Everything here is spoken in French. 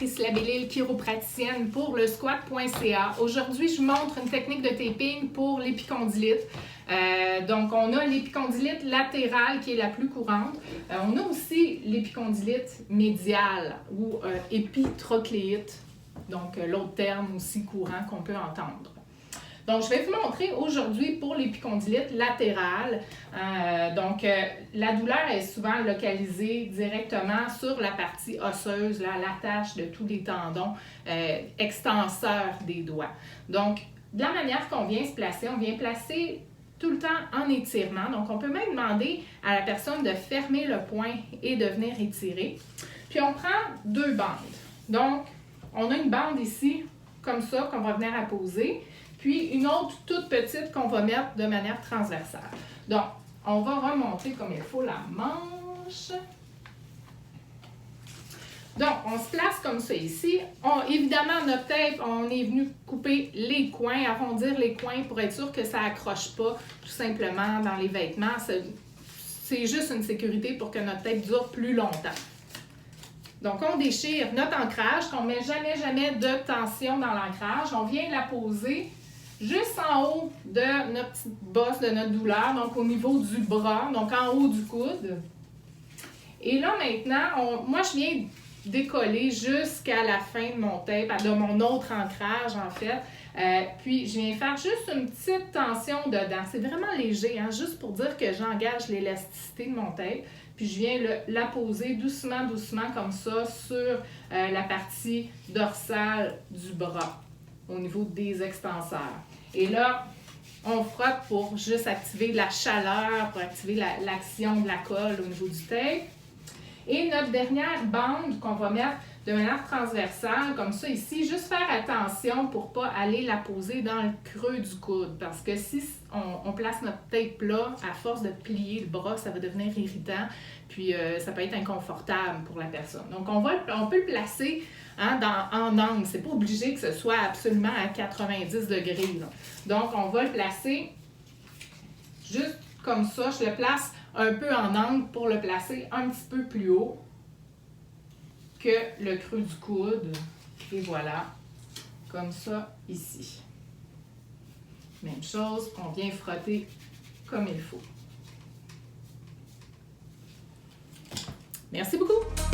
Patrice Labelle, chiropraticienne pour le squat.ca. Aujourd'hui, je vous montre une technique de taping pour l'épicondylite. Donc, on a l'épicondylite latérale qui est la plus courante. On a aussi l'épicondylite médiale ou épitrocléite, donc l'autre terme aussi courant qu'on peut entendre. Donc, je vais vous montrer aujourd'hui pour l'épicondylite latérale. La douleur est souvent localisée directement sur la partie osseuse, là, l'attache de tous les tendons extenseurs des doigts. Donc, de la manière qu'on vient se placer, on vient placer tout le temps en étirement. Donc, on peut même demander à la personne de fermer le poing et de venir étirer. Puis, on prend 2 bandes. Donc, on a une bande ici, comme ça, qu'on va venir apposer. Puis, une autre toute petite qu'on va mettre de manière transversale. Donc, on va remonter comme il faut la manche. Donc, on se place comme ça ici. Évidemment, notre tape, on est venu couper les coins, arrondir les coins pour être sûr que ça n'accroche pas tout simplement dans les vêtements. C'est juste une sécurité pour que notre tape dure plus longtemps. Donc, on déchire notre ancrage, qu'on ne met jamais de tension dans l'ancrage. On vient la poser juste en haut de notre petite bosse de notre douleur, donc au niveau du bras, donc en haut du coude. Et là, maintenant, moi, je viens décoller jusqu'à la fin de mon tape, de mon autre ancrage, en fait. Puis, je viens faire juste une petite tension dedans. C'est vraiment léger, hein, juste pour dire que j'engage l'élasticité de mon tape. Puis, je viens la poser doucement, comme ça, sur la partie dorsale du bras, au niveau des extenseurs. Et là, on frotte pour juste activer la chaleur, pour activer l'action de la colle au niveau du tape. Et notre dernière bande qu'on va mettre de manière transversale, comme ça ici, juste faire attention pour ne pas aller la poser dans le creux du coude. Parce que si on place notre tape là, à force de plier le bras, ça va devenir irritant. Puis ça peut être inconfortable pour la personne. Donc on peut le placer en angle. C'est pas obligé que ce soit absolument à 90 degrés. Là. Donc on va le placer juste comme ça. Je le place un peu en angle pour le placer un petit peu plus haut que le creux du coude. Et voilà, comme ça ici. Même chose, on vient frotter comme il faut. Merci beaucoup!